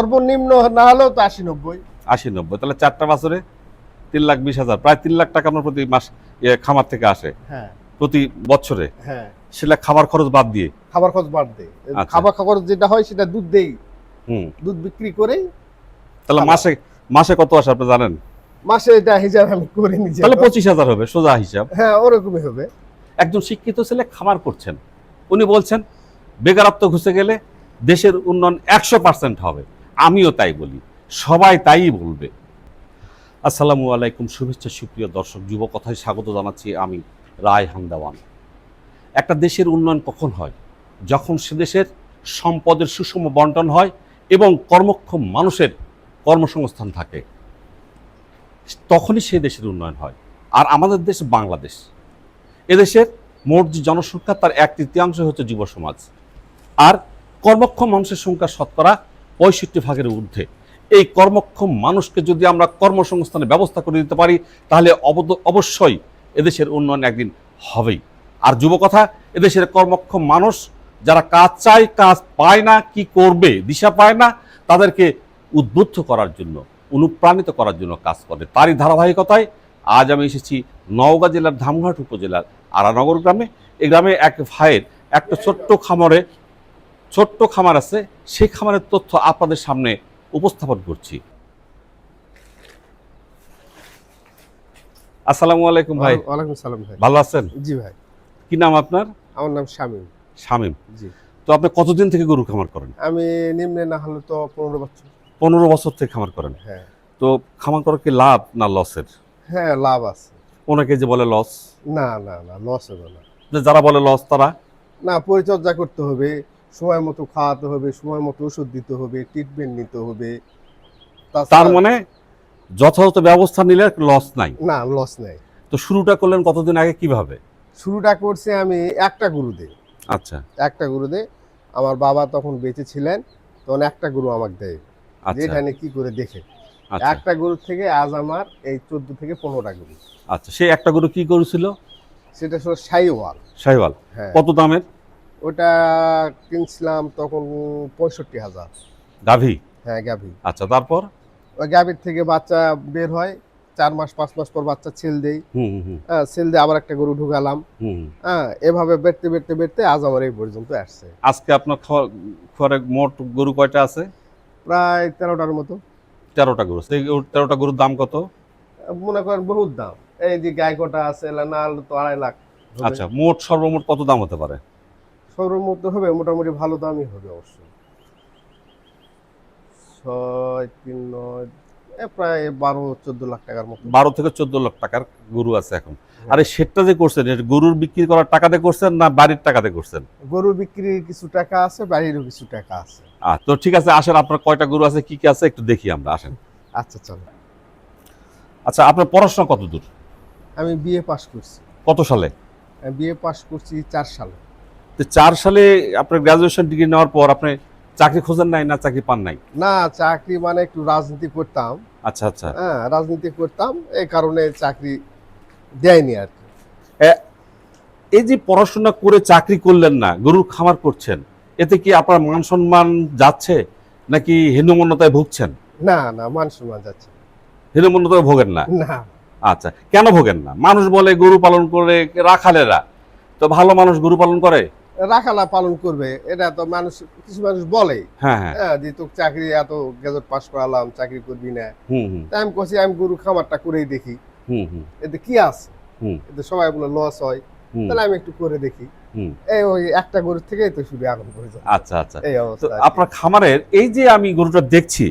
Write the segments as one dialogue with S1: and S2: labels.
S1: সর্বনিম্ন না হলেও তো ৮০-৯০।
S2: ৮০-৯০, তাহলে ৪টা বছরে ৩,২০,০০০, প্রায় ৩ লাখ টাকা আপনার প্রতি মাস খামার থেকে আসে।
S1: হ্যাঁ
S2: প্রতি বছরে।
S1: হ্যাঁ,
S2: সেটা খাবার খরচ বাদ দিয়ে।
S1: খাবার খরচ বাদ দেয়।
S2: আচ্ছা।
S1: খাবার খরচ যেটা হয় সেটা দুধ দেই, দুধ বিক্রি করেই।
S2: তাহলে মাসে মাসে কত আসে আপনি জানেন?
S1: মাসে এটা হিসাব আমি করে নিচ্ছি।
S2: তাহলে ২৫,০০০ হবে সোজা হিসাব।
S1: হ্যাঁ, ওরকমই হবে।
S2: একজন শিক্ষিত ছেলে খামার করছেন, উনি বলছেন বেকারত্ব ঘুষে গেলে দেশের উন্নয়ন ১০০% হবে। আমিও তাই বলি, সবাই তাই বলবে। আসসালামু আলাইকুম, শুভেচ্ছা সুপ্রিয় দর্শক, যুব কথায় স্বাগত জানাচ্ছি আমি রায়হান দেওয়ান। একটা দেশের উন্নয়ন কখন হয়? যখন সে দেশের সম্পদের সুষম বন্টন হয় এবং কর্মক্ষম মানুষের কর্মসংস্থান থাকে, তখনই সে দেশের উন্নয়ন হয়। আর আমাদের দেশ বাংলাদেশ, এদেশের মোট যে জনসংখ্যা তার 1/3 হচ্ছে যুব সমাজ, আর কর্মক্ষম মানুষের সংখ্যা শতকরা 65%-এর ঊর্ধ্বে। এই কর্মক্ষম মানুষকে যদি আমরা কর্মসংস্থানের ব্যবস্থা করে দিতে পারি, তাহলে অবশ্যই এদেশের উন্নয়ন একদিন হবেই। আর যুবকথা, এদেশের কর্মক্ষম মানুষ যারা কাজ চায়, কাজ পায় না, কি করবে দিশা পায় না, তাদেরকে উদ্বুদ্ধ করার জন্য, অনুপ্রাণিত করার জন্য কাজ করে। তারই ধারাবাহিকতায় আজ আমি এসেছি নওগাঁ জেলার ধামঘাট উপজেলার আরানগর গ্রামে। এই গ্রামে এক ভাইয়ের একটা ছোট্ট খামার আছে, সেই খামারের তথ্য আপনাদের সামনে উপস্থাপন করছি। আসসালামু আলাইকুম ভাই।
S1: ওয়ালাইকুম সালাম ভাই।
S2: ভালো আছেন?
S1: জি ভাই।
S2: কি নাম আপনার?
S1: আমার নাম শামীম।
S2: শামীম।
S1: জি।
S2: তো আপনি কতদিন থেকে গরু খামার করেন?
S1: আমি নিম্নে না হলে তো ১৫ বছর।
S2: 15 বছর থেকে খামার করেন।
S1: হ্যাঁ
S2: তো খামার করা কি লাভ না লসের?
S1: হ্যাঁ, লাভ আছে।
S2: অনেকে যে বলে লস।
S1: না না না, লস হবে না।
S2: যারা বলে লস তারা?
S1: না, পরিচর্যা করতে হবে, সময় মতো খাওয়াতে হবে, সময় মতো ওষুধ দিতে হবে, ট্রিটমেন্ট নিতে হবে।
S2: তার মানে যথাযথ ব্যবস্থা নিলে লস নাই?
S1: না, লস নেই।
S2: তো শুরুটা করলেন কতদিন আগে, কিভাবে?
S1: শুরুটা করছে আমি একটা গরু দিয়ে।
S2: আচ্ছা।
S1: একটা গরু দিয়ে। আমার বাবা তখন বেঁচে ছিলেন, তখন একটা গরু আমাকে দেয়,
S2: আচ্ছা
S1: যেখানে কি করে দেখে।
S2: আচ্ছা
S1: একটা গরু থেকে আজ আমার এই ১৪ থেকে ১৫টা গরু।
S2: আচ্ছা, সেই একটা গরু কি করেছিল?
S1: সেটা ছিল শাহিওয়াল।
S2: শাহিওয়াল।
S1: হ্যাঁ।
S2: কত দামের?
S1: ওটা কিনছিলাম তখন ৬৫,০০০।
S2: গাভী?
S1: হ্যাঁ, গাভী।
S2: আচ্ছা, তারপর?
S1: ওই গাভীর থেকে বাচ্চা বের হয়, ৪ মাস 5 মাস পর বাচ্চা ছেল দেই। হ্যাঁ, ছেল দিয়ে আবার একটা গরু ঢুকালাম। হ্যাঁ, এভাবে বেরতে আজ আমার এই পর্যন্ত আসছে।
S2: আজকে আপনার ঘরে মোট গরু কয়টা আছে?
S1: প্রায় ১৩টার মতো।
S2: 13টা গরু। সেই 13টা গরুর দাম কত?
S1: মনে করেন বহুত দাম। এই যে গাই কটা আছে, না হলে তো ২.৫ লাখ হবে।
S2: আচ্ছা, সর্বমোট কত দাম হতে পারে?
S1: সর্বমোট হবে মোটামুটি ভালো দামই হবে অবশ্যই। ৬, ৩, ৯, প্রায় ১২-১৪ লাখ টাকার মতো।
S2: 12 থেকে 14 লাখ টাকার গরু আছে এখন। আর এই শেডটা যে করছেন, গরুর বিক্রি করার টাকাতে করছেন না বাড়ির টাকাতে করছেন?
S1: গরু বিক্রির কিছু টাকা আছে, বাড়িরও কিছু টাকা আছে।
S2: তো ঠিক আছে, আসেন আপনার কয়টা গরু আছে, কি কি আছে একটু দেখি আমরা, আসেন।
S1: আচ্ছা চলো।
S2: আচ্ছা, আপনার পড়াশোনা কত দূর?
S1: আমি বিএ পাস করছি।
S2: কত সালে?
S1: বিএ পাস করছি ৪ সালে।
S2: তো 4 সালে আপনার গ্রাজুয়েশন ডিগ্রি নেওয়ার পর আপনি চাকরি খোঁজেন নাই, না চাকরি পান নাই?
S1: না, চাকরি মানে একটু রাজনীতি করতাম।
S2: আচ্ছা আচ্ছা।
S1: হ্যাঁ, রাজনীতি করতাম, এই কারণে চাকরি দেয়নি আর কি।
S2: এই যে পড়াশোনা করে চাকরি করলেন না, গরুর খামার করছেন, এতে কি আপনার মান সম্মান যাচ্ছে নাকি হীনমন্যতায় ভুগছেন?
S1: না না, মান সম্মান যাচ্ছে।
S2: হীনমন্যতায় ভোগেন না?
S1: না।
S2: আচ্ছা, কেন ভোগেন না? মানুষ বলে গরু পালন করে রাখালেরা, তো ভালো মানুষ গরু পালন করে?
S1: রাখালা পালন করবে, এটা তো মানুষ, কিছু মানুষ বলে।
S2: হ্যাঁ হ্যাঁ।
S1: যে তোকে চাকরি এত গ্রাজুয়েট পাস করালাম, চাকরি করবি না।
S2: হুম।
S1: তাই আমি কইছি আমি গরু খামারটা করেই দেখি।
S2: হুম।
S1: এতে কি আছে?
S2: হুম।
S1: এতে সবাই বলে লস হয়, তাহলে আমি একটু করে দেখি। এই ওই একটা গরু থেকেই তো শুরু এখন পর্যন্ত।
S2: আচ্ছা আচ্ছা।
S1: এই
S2: তো
S1: অবস্থা।
S2: আপনার খামারের এই যে আমি গরুটা দেখছি,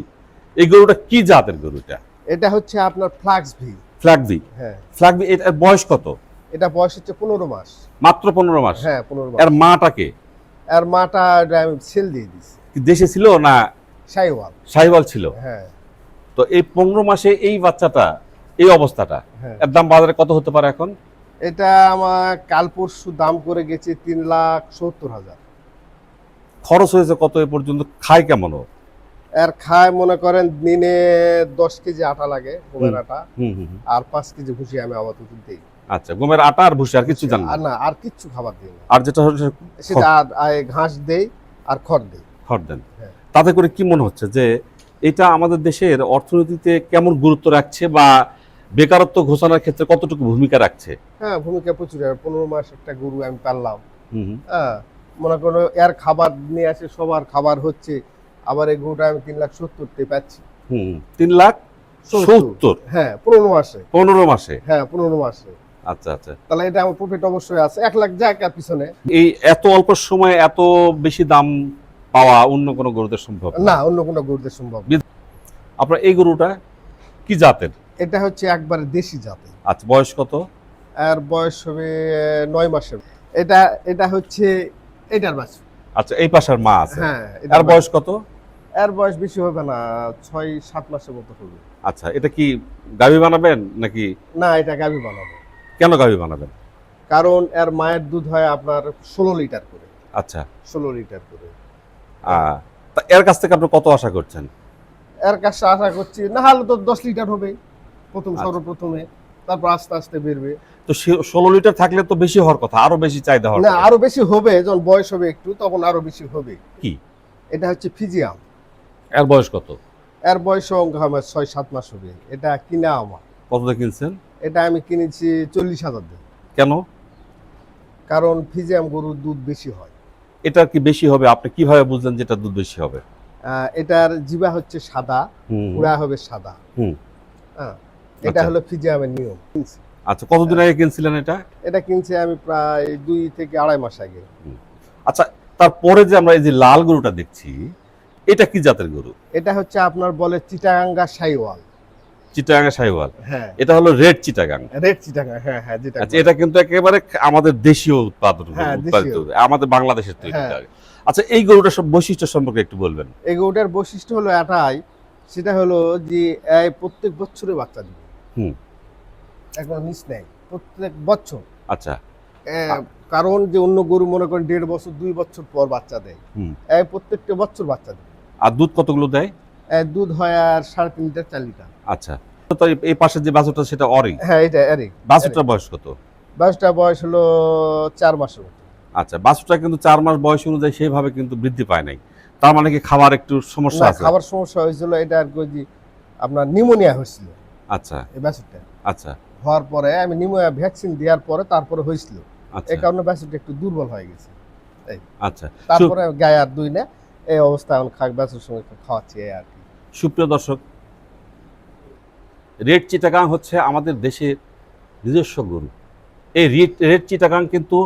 S2: এই গরুটা কি জাতের গরুটা?
S1: এটা হচ্ছে আপনার ফ্লাক্সভি।
S2: ফ্ল্যাগবি?
S1: হ্যাঁ।
S2: ফ্ল্যাগবি, এর বয়স কত?
S1: এটা বয়স হচ্ছে ১৫ মাস।
S2: মাত্র 15 মাস?
S1: হ্যাঁ, ১৫ মাস।
S2: এর মাটাকে?
S1: আর মাটা আমি সেল দিয়ে দিছি।
S2: কি দেশে ছিল না
S1: শাহিওয়াল?
S2: শাহিওয়াল ছিল।
S1: হ্যাঁ।
S2: তো এই 15 মাসে এই বাচ্চাটা, এই অবস্থাটা,
S1: হ্যাঁ।
S2: এর দাম বাজারে কত হতে পারে এখন?
S1: এটা আমার কাল পরশু দাম করে গেছে ৩,৭০,০০০।
S2: খরচ হয়েছে কত এ পর্যন্ত? খায় কেমন?
S1: এর খায় মনে করেন দিনে ১০ কেজি আটা লাগে, গমের আটা। আর ৫ কেজি ভুসি আমি আবার দিই।
S2: আচ্ছা, গমের আটা আর ভুসি, আর কিছু জানেন না?
S1: না, আর কিচ্ছু খাবার দিই না।
S2: আর যেটা হচ্ছে
S1: সেটা ঘাস দেই আর খড় দেই।
S2: খড় দেন।
S1: হ্যাঁ।
S2: তাতে করে কি মনে হচ্ছে যে এটা আমাদের দেশের অর্থনীতিতে কেমন গুরুত্ব রাখছে বা বেকারত্ব ঘোষণার ক্ষেত্রে কতটুকু ভূমিকা রাখছে?
S1: হ্যাঁ, ভূমিকা প্রচুর। 15 মাস একটা গরু আমি পাললাম।
S2: হুম।
S1: হ্যাঁ, মনে করো এর খাবার নিয়ে আসে, সবার খাবার হচ্ছে, আবার এই গরুটা আমি 3,70,000 পাচ্ছি।
S2: 3,70,000?
S1: হ্যাঁ, 15 মাসে।
S2: 15 মাসে?
S1: হ্যাঁ, 15 মাসে।
S2: আচ্ছা আচ্ছা।
S1: তাহলে এটা আমার প্রফিট অবশ্যই আছে। 1,00,000 জায়গার পিছনে।
S2: এই এত অল্প সময়ে এত বেশি দাম পাওয়া অন্য কোনো গরুদের সম্ভব না?
S1: না, অন্য কোনো গরুতে সম্ভব না।
S2: আপনার এই গরুটা কি জাতের?
S1: এটা হচ্ছে একবারে দেশি জাতের।
S2: আচ্ছা, বয়স কত?
S1: আর বয়স হবে 9 মাসের। এটা এটা হচ্ছে এটার বাছুর।
S2: আচ্ছা, এই পাশের মা আছে।
S1: হ্যাঁ,
S2: এর বয়স কত?
S1: এর বয়স বেশি হবে না, 6-7 মাসের মতো হবে।
S2: আচ্ছা, এটা কি গাভী বানাবেন নাকি?
S1: না, এটা গাভী বানাবো।
S2: কেন গাভী বানাবেন?
S1: কারণ এর মায়ের দুধ হয় আপনার 16 লিটার করে।
S2: আচ্ছা।
S1: 16 লিটার করে।
S2: তা এর কাছ থেকে আপনি কত আশা করছেন?
S1: এর কাছে আশা করছি না হলে তো 10 লিটার হবে
S2: আচ্ছা।
S1: সর্বপ্রথমে, তারপর আস্তে আস্তে বেরবে।
S2: তো 16 লিটার থাকলে তো বেশি হওয়ার কথা, আরো বেশি চাহিদা হওয়ার
S1: না,
S2: কথা।
S1: আরো বেশি হবে, যখন বয়স হবে একটু তখন আরো বেশি হবে।
S2: কি?
S1: এটা হচ্ছে ফিজিয়াম।
S2: এর বয়স কত?
S1: এর বয়স আমার 6-7 মাস হবে। এটা কিনা আমার।
S2: কত দিয়ে কিনছেন?
S1: এটা আমি কিনেছি 40,000 দিয়ে।
S2: কেন?
S1: কারণ ফিজিয়াম গরুর দুধ বেশি হয়।
S2: এটা কি বেশি হবে? আপনি কিভাবে বুঝলেন যে এটা দুধ বেশি হবে?
S1: এটার জিবা হচ্ছে সাদা,
S2: হুম।
S1: পুরা হবে সাদা।
S2: হুম।
S1: হ্যাঁ, এটা
S2: আচ্ছা।
S1: হলো ফিজিয়ামের নিয়ম।
S2: আচ্ছা, কতদিন আগে কিনছিলেন এটা?
S1: এটা কিনছি আমি প্রায় 2 থেকে 2.5 মাস আগে।
S2: আচ্ছা, তারপরে যে আমরা এই যে লাল গরুটা দেখছি, এটা কি জাতের গরু?
S1: এটা হচ্ছে আপনার বলে চিটাগাঙ্গা শাইওয়াল।
S2: চিটাগাং শাহিওয়াল।
S1: হ্যাঁ,
S2: এটা হলো রেড চিটাগাং।
S1: রেড চিটাগাং। হ্যাঁ হ্যাঁ, যেটা
S2: আচ্ছা, এটা কিন্তু একেবারে আমাদের দেশীয় উৎপাদন,
S1: হ্যাঁ,
S2: উৎপাদিত
S1: দেশীয়।
S2: আমাদের বাংলাদেশের তৈরি।
S1: হ্যাঁ।
S2: আচ্ছা, এই গরুটার সব বৈশিষ্ট্য সম্পর্কে একটু বলবেন।
S1: এই গরুটার বৈশিষ্ট্য হলো এটাই, সেটা হলো যে এই প্রত্যেক বছরে বাচ্চা দিবে।
S2: হুম।
S1: একবার মিস নেই, প্রত্যেক বছর।
S2: আচ্ছা।
S1: কারণ যে অন্য গরু মনে করেন 1.5 বছর 2 বছর পর বাচ্চা দেয়,
S2: হুম।
S1: এই প্রত্যেকটা বছর বাচ্চা দেয়।
S2: আর দুধ কতগুলো দেয়?
S1: দুধ হয় আর 3.5 লিটার 4 লিটার।
S2: আচ্ছা, তো এই পাশে যে বাছুরটা সেটা অরি।
S1: হ্যাঁ, এটা আরে
S2: বাছুরটার বয়স কত?
S1: বাচ্চাটা বয়স হলো 4 মাসের মতো।
S2: আচ্ছা, বাছুরটা কিন্তু 4 মাস বয়স অনুযায়ী সেইভাবে কিন্তু বৃদ্ধি পায় নাই। তার মানে কি খাবার একটু সমস্যা
S1: না,
S2: আছে?
S1: খাবার সমস্যা হয়েছিল, এটা আর কি আপনার নিউমোনিয়া হয়েছিল
S2: আচ্ছা
S1: এই বাছুরটা।
S2: আচ্ছা
S1: হওয়ার পরে আমি নিউমোনিয়া ভ্যাকসিন দেওয়ার পরে তারপরে হয়েছিল,
S2: আচ্ছা
S1: এই কারণে বাছুরটা একটু দুর্বল হয়ে গেছে।
S2: আচ্ছা।
S1: তারপরে গায়ে আর দুই না, এই অবস্থা এখন বাছুর সঙ্গে খাওয়াচ্ছি এই আর কি।
S2: সুপ্রিয় দর্শক, রেড চিটাগাং হচ্ছে আমাদের দেশের নিজস্ব গরু। এই রেড চিটাগাং কিন্তু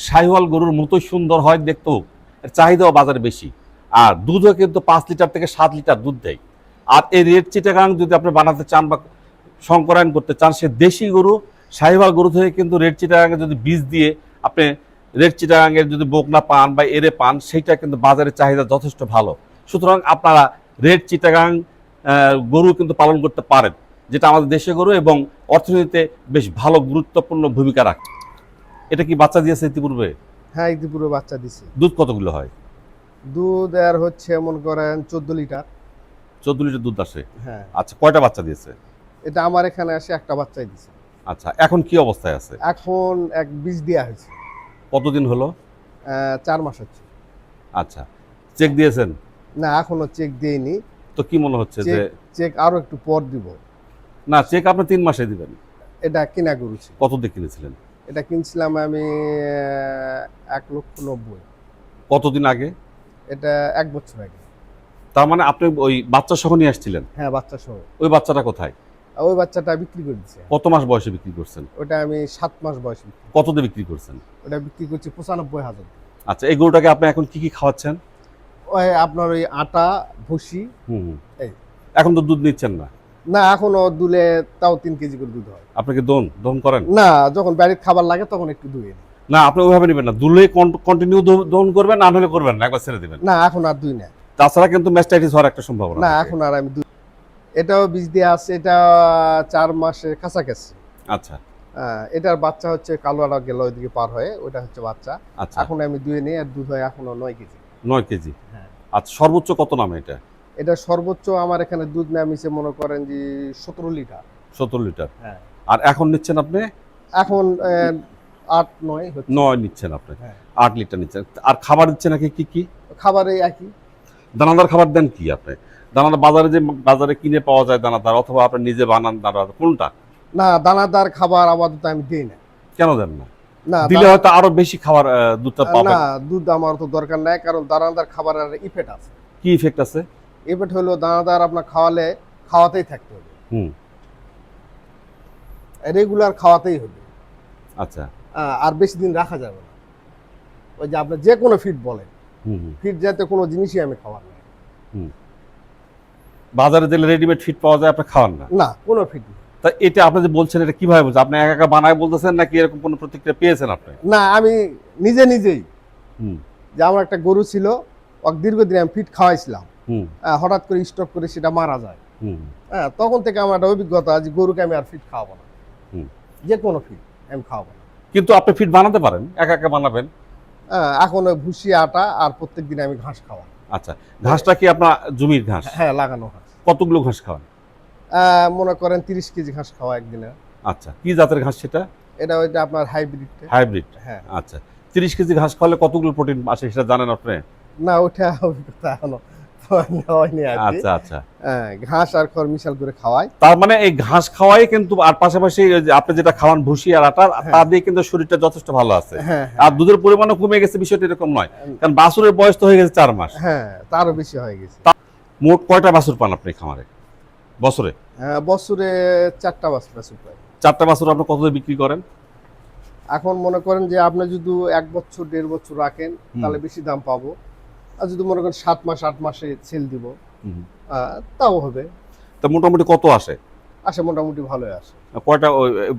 S2: শাহিওয়াল গরুর মতোই সুন্দর হয় দেখতেও, এর চাহিদাও বাজারে বেশি, আর দুধও কিন্তু 5 লিটার থেকে 7 লিটার দুধ দেয়। আর এই রেড চিটাগাং যদি আপনি বানাতে চান বা সংকরায়ন করতে চান, সে দেশি গরু শাহিওয়াল গরু থেকে কিন্তু রেড চিটাগাংয়ে যদি বীজ দিয়ে আপনি রেড চিটাগাংয়ের যদি বকনা পান বা এরে পান, সেইটা কিন্তু বাজারের চাহিদা যথেষ্ট ভালো। সুতরাং আপনারা রেড চিটাগাং গরু কিন্তু পালন করতে পারেন, যেটা আমাদের দেশীয় গরু এবং অর্থনীতিতে বেশ ভালো গুরুত্বপূর্ণ ভূমিকা রাখে। এটা কি বাচ্চা দিয়েছে ইতিপূর্বে?
S1: হ্যাঁ, ইতিপূর্বে বাচ্চা দিছে।
S2: দুধ কতগুলো হয়?
S1: দুধ আর হচ্ছে মনে করেন 14 লিটার।
S2: 14 লিটার দুধ আসে?
S1: হ্যাঁ।
S2: আচ্ছা, কয়টা বাচ্চা দিয়েছে?
S1: এটা আমার এখানে আসে একটা বাচ্চাই দিছে।
S2: আচ্ছা, এখন কি অবস্থায় আছে?
S1: এখন এক বীজ দেওয়া হয়েছে।
S2: কতদিন হলো?
S1: 4 মাস হচ্ছে।
S2: আচ্ছা, চেক দিয়েছেন?
S1: না, এখনো চেক দেইনি।
S2: তো কি মনে হচ্ছে যে
S1: চেক আরো একটু পর দিব।
S2: না, চেক আপনি 3 মাসে দিবেন?
S1: এটা কিনা গরু ছিল।
S2: কত দিয়ে কিনেছিলেন?
S1: এটা কিনছিলাম আমি 1,90,000।
S2: কতদিন আগে?
S1: এটা 1 বছর আগে।
S2: তার মানে আপনি ওই বাচ্চা সহ নিয়ে আসছিলেন?
S1: হ্যাঁ, বাচ্চা সহ।
S2: ওই বাচ্চাটা কোথায়?
S1: ওই বাচ্চাটা বিক্রি করে দিছে।
S2: কত মাস বয়সে বিক্রি করছেন?
S1: ওটা আমি 7 মাস বয়সে বিক্রি।
S2: কত দিয়ে বিক্রি করছেন?
S1: ওটা বিক্রি করছি 95,000।
S2: আচ্ছা, এই গরুটাকে আপনি এখন কি কি খাওয়াচ্ছেন?
S1: ওই আপনার ওই আটা, ভুসি।
S2: হুম।
S1: এই।
S2: এখন তো দুধ নিচ্ছেন না?
S1: না, এখনো দুলে তাও 3 কেজি করে দুধ হয়।
S2: আপনাকে দহন করেন?
S1: না, যখন বাড়ির খাবার লাগে তখন একটু দুই।
S2: না, আপনি ওইভাবে নেবেন না, দুলে কন্টিনিউ দহন করবেন, না হলে করবেন না, একবার ছেড়ে দিবেন।
S1: না, এখন আর দুই না।
S2: তাছাড়া কিন্তু ম্যাস্টাইটিস হওয়ার একটা সম্ভাবনা
S1: না,
S2: থাকে।
S1: এখন আর আমি দুই। এটাও বীজ দেওয়া আছে, এটা 4 মাসের কাছাকাছি।
S2: আচ্ছা
S1: এটার বাচ্চা হচ্ছে কালোয়াড়া গেল ওইদিকে পার হয়ে, ওটা হচ্ছে বাচ্চা।
S2: আচ্ছা।
S1: এখন আমি দুয়ে নিই, আর দুধ হয় এখনো 9 কেজি।
S2: 9 কেজি?
S1: হ্যাঁ।
S2: আচ্ছা, সর্বোচ্চ কত নামে এটা?
S1: এটা সর্বোচ্চ আমার এখানে দুধ নামিছে মনে করেন যে 17 লিটার।
S2: 17 লিটার?
S1: হ্যাঁ।
S2: আর এখন নিচ্ছেন আপনি?
S1: এখন 8-9 হচ্ছে।
S2: 9 নিচ্ছেন আপনি?
S1: হ্যাঁ।
S2: 8 লিটার নিচ্ছেন। আর খাবার দিচ্ছেন নাকি কি কি?
S1: খাবারে একই।
S2: দানাদার খাবার দেন কি আপনি? দানাদার বাজারে কিনে পাওয়া যায় দানাদার, অথবা আপনি নিজে বানান দানাদার, কোনটা?
S1: না, দানাদার খাবার আপাতত আমি দিই না।
S2: কেন দেন না?
S1: না,
S2: দিলে হয়তো আরো বেশি খাবার দুধটা পাবেন।
S1: না, দুধ আমার তো দরকার নাই, কারণ দানাদার খাবারের ইফেক্ট আছে।
S2: কি ইফেক্ট আছে?
S1: ইফেক্ট হলো দানাদার আপনার খাওয়াতেই থাকতে হবে, রেগুলার খাওয়াতেই হবে।
S2: আচ্ছা।
S1: আর বেশি দিন রাখা যাবে না। ওই যে আপনার যে কোনো ফিড বলেন, ফিড জাতীয় কোনো জিনিসই আমি খাওয়ার না।
S2: বাজারে দিলে রেডিমেড ফিড পাওয়া যায়, আপনি খাওয়ান না?
S1: না, কোনো ফিড না।
S2: তা এটা আপনি যে বলছেন, এটা কিভাবে বলছেন? আপনি একা একা বানায় বলতেছেন নাকি এরকম কোনো প্রতিক্রিয়া পেয়েছেন আপনি?
S1: না, আমি নিজেই যে আমার একটা গরু ছিল, ওকে দীর্ঘদিন আমি ফিড খাওয়াইছিলাম, হঠাৎ করে স্টক করে সেটা মারা যায়। তখন থেকে আমার একটা অভিজ্ঞতা যে গরুকে আমি আর ফিড খাওয়াবো না, যে কোনো ফিড আমি খাওয়াবো না।
S2: কিন্তু আপনি ফিড বানাতে পারেন, একা একা বানাবেন?
S1: এখন ওই ভুসি, আটা আর প্রত্যেকদিন আমি ঘাস খাওয়াই।
S2: আচ্ছা, ঘাসটা কি আপনার জমির ঘাস?
S1: হ্যাঁ, লাগানো ঘাস।
S2: কতগুলো ঘাস খাওয়ান?
S1: মনে করেন 30 কেজি ঘাস খাওয়া একদিনে।
S2: আচ্ছা, কি জাতের ঘাস সেটা?
S1: এটা ওইটা আপনার হাইব্রিড। হ্যাঁ।
S2: আচ্ছা, 30 কেজি ঘাস খাওয়ালে কতগুলো প্রোটিন আসে সেটা জানেন আপনি?
S1: না, ওটা অভিজ্ঞতা এখনো হয়নি আর কি।
S2: আচ্ছা আচ্ছা।
S1: ঘাস আর খড় মিশাল করে খাওয়াই।
S2: তার মানে এই ঘাস খাওয়াই কিন্তু, আর পাশাপাশি আপনি যেটা খাওয়ান ভুসি আর আটা, তা দিয়ে কিন্তু শরীরটা যথেষ্ট ভালো আছে। আর দুধের পরিমাণও কমে গেছে, বিষয়টা এরকম নয়, কারণ বাছুরের বয়স তো হয়ে গেছে 4 মাস।
S1: হ্যাঁ, তারও বেশি হয়ে গেছে।
S2: মোট কয়টা বাছুর পান আপনি খামারে বছরে?
S1: বছরে 4টা বাছুর পাই।
S2: 4টা বাছুর আপনি কত দিয়ে বিক্রি করেন?
S1: এখন মনে করেন যে আপনি যদি 1 বছর 1.5 বছর রাখেন তাহলে বেশি দাম পাবো, আর যদি মনে করেন 7 মাস 8 মাসে সেল দিব তাও হবে।
S2: তা মোটামুটি কত আসে?
S1: মোটামুটি ভালোই আসে।
S2: কয়টা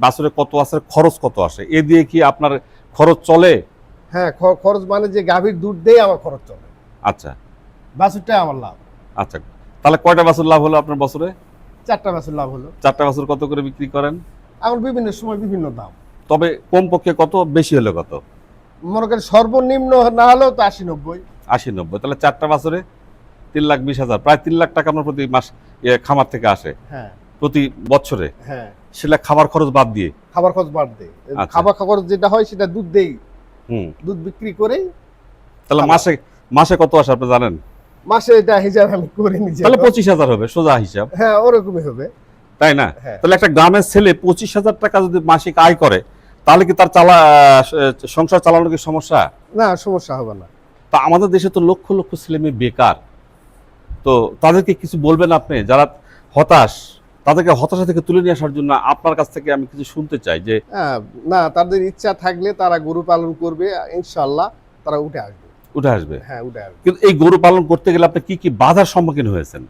S2: বাছুরে কত আসে, খরচ কত আসে, এ দিয়ে কি আপনার খরচ চলে?
S1: হ্যাঁ, খরচ মানে যে গাভীর দুধ দেই আমার খরচ চলে।
S2: আচ্ছা,
S1: বাছুরটাই আমার লাভ।
S2: আচ্ছা, তাহলে কয়টা বাছুর লাভ হলো আপনার বছরে?
S1: 4টা বাছুর লাভ হলো।
S2: 4টা বাছুর কত করে বিক্রি করেন?
S1: এখন বিভিন্ন সময় বিভিন্ন দাম।
S2: তবে কমপক্ষে কত, বেশি হলে কত?
S1: মনে করেন সর্বনিম্ন না হলেও তো 80-90।
S2: 80-90, তাহলে 4টা বাছুরে 3,20,000, প্রায় 3 লাখ টাকা আপনার প্রতি মাস খামার থেকে আসে।
S1: হ্যাঁ,
S2: প্রতি বছরে।
S1: হ্যাঁ,
S2: সেটা খাবার খরচ বাদ দিয়ে?
S1: খাবার খরচ বাদ দেই।
S2: আচ্ছা।
S1: খাবার খরচ যেটা হয় সেটা দুধ দেই, দুধ বিক্রি করে।
S2: তাহলে মাসে কত আসে আপনি জানেন?
S1: মাসে এটা হিসাব আমি করে নিজে।
S2: তাহলে 25,000 হবে, সোজা হিসাব।
S1: হ্যাঁ, ওরকমই হবে,
S2: তাই না?
S1: হ্যাঁ।
S2: তাহলে একটা গ্রামের ছেলে 25,000 টাকা যদি মাসিক আয় করে, তাহলে কি তার সংসার চালানোর কি সমস্যা?
S1: না, সমস্যা হবে না।
S2: তা আমাদের দেশে তো লক্ষ লক্ষ ছেলে মেয়ে বেকার, তো তাদেরকে কিছু বলবেন আপনি, যারা হতাশ, তাদেরকে হতাশা থেকে তুলে নিয়ে আসার জন্য আপনার কাছ থেকে আমি কিছু শুনতে চাই যে
S1: না, তাদের ইচ্ছা থাকলে তারা গরু পালন করবে, ইনশাআল্লাহ তারা উঠে আসবে। হ্যাঁ, উঠে আসবে।
S2: কিন্তু এই গরু পালন করতে গেলে আপনি কি কি বাধার সম্মুখীন হয়েছেন?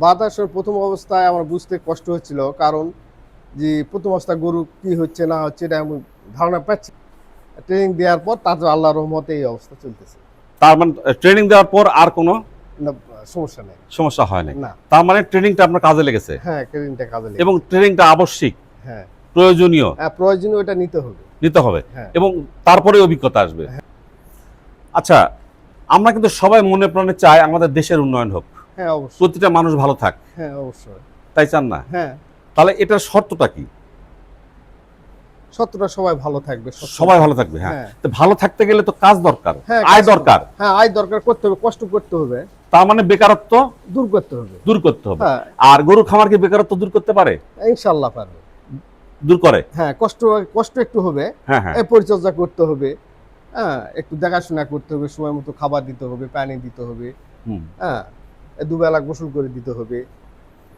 S1: বাতাস প্রথম অবস্থায় আমার বুঝতে কষ্ট হচ্ছিল, কারণ যে প্রথম অবস্থা গরু কি হচ্ছে না হচ্ছে এটা আমি ধারণা পাচ্ছি। ট্রেনিং দেওয়ার পর তারপর আল্লাহর রহমতে এই অবস্থা চলতেছে।
S2: তার মানে ট্রেনিং দেওয়ার পর আর কোনো
S1: সমস্যা নেই,
S2: সমস্যা হয় না?
S1: না।
S2: তার মানে ট্রেনিংটা আপনার কাজে লেগেছে?
S1: হ্যাঁ, ট্রেনিংটা কাজে লেগেছে।
S2: এবং ট্রেনিংটা আবশ্যিক,
S1: হ্যাঁ,
S2: প্রয়োজনীয়,
S1: প্রয়োজনীয়, এটা নিতে হবে। হ্যাঁ।
S2: এবং তারপরে অভিজ্ঞতা আসবে। আচ্ছা, আমরা কিন্তু সবাই মনে প্রাণে চাই আমাদের দেশের উন্নয়ন হোক।
S1: হ্যাঁ, অবশ্যই।
S2: প্রতিটা মানুষ ভালো থাক।
S1: হ্যাঁ, অবশ্যই।
S2: তাই চান না?
S1: হ্যাঁ।
S2: তাহলে এটার শর্তটা কি?
S1: শর্তটা সবাই ভালো থাকবে।
S2: সবাই ভালো থাকবে, হ্যাঁ। তো ভালো থাকতে গেলে তো কাজ দরকার, আয় দরকার।
S1: হ্যাঁ, আয় দরকার, করতে হবে, কষ্ট করতে হবে।
S2: তার মানে বেকারত্ব
S1: দূর করতে হবে।
S2: আর গরু খামার কি বেকারত্ব দূর করতে পারে?
S1: ইনশাআল্লাহ পারবে,
S2: দূর করে।
S1: হ্যাঁ, কষ্ট একটু হবে,
S2: হ্যাঁ,
S1: পরিচর্যা করতে হবে, হ্যাঁ, একটু দেখাশোনা করতে হবে, সময় মতো খাবার দিতে হবে, পানি দিতে হবে, হ্যাঁ, দুবেলা গোসল করে দিতে হবে।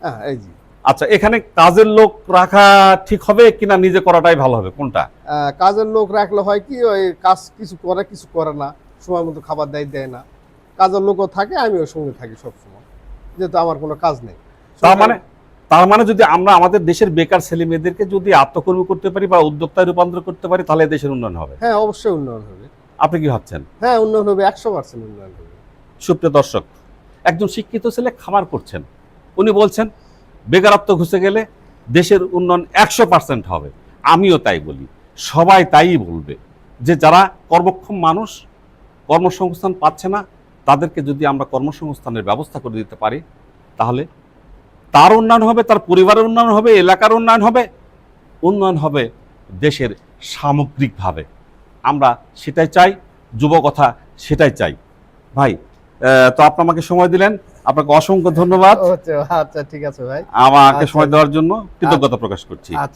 S1: হ্যাঁ, এই জি।
S2: আচ্ছা, এখানে কাজের লোক রাখা ঠিক হবে কিনা নিজে করাটাই ভালো হবে, কোনটা?
S1: কাজের লোক রাখলে হয় কি, ওই কাজ কিছু করে না, সময় মতো খাবার দেয় না। কাজের লোকও থাকে, আমিও সঙ্গে থাকি সবসময়, যেহেতু আমার কোনো কাজ নেই।
S2: তার মানে যদি আমরা আমাদের দেশের বেকার ছেলে মেয়েদেরকে যদি আত্মকর্মী করতে পারি বা উদ্যোক্তায় রূপান্তর করতে পারি, তাহলে দেশের উন্নয়ন হবে।
S1: হ্যাঁ, অবশ্যই উন্নয়ন হবে।
S2: আপনি কি ভাবছেন?
S1: হ্যাঁ, উন্নয়ন হবে, 100% উন্নয়ন হবে।
S2: সুপ্রিয় দর্শক, একজন শিক্ষিত ছেলে খামার করছেন, উনি বলছেন বেকারত্ব ঘুষে গেলে দেশের উন্নয়ন 100% হবে। আমিও তাই বলি, সবাই তাই বলবে, যে যারা কর্মক্ষম মানুষ কর্মসংস্থান পাচ্ছে না, তাদেরকে যদি আমরা কর্মসংস্থানের ব্যবস্থা করে দিতে পারি, তাহলে তার উন্নয়ন হবে, তার পরিবারের উন্নয়ন হবে, এলাকার উন্নয়ন হবে দেশের সামগ্রিকভাবে। আমরা সেটাই চাই, যুবকথা সেটাই চাই। ভাই, তো আপনি আমাকে সময় দিলেন, আপনাকে অসংখ্য ধন্যবাদ
S1: আচ্ছা ঠিক আছে ভাই,
S2: আমাকে
S1: আচ্ছা।
S2: সময় দেওয়ার জন্য কৃতজ্ঞতা প্রকাশ করছি।
S1: আচ্ছা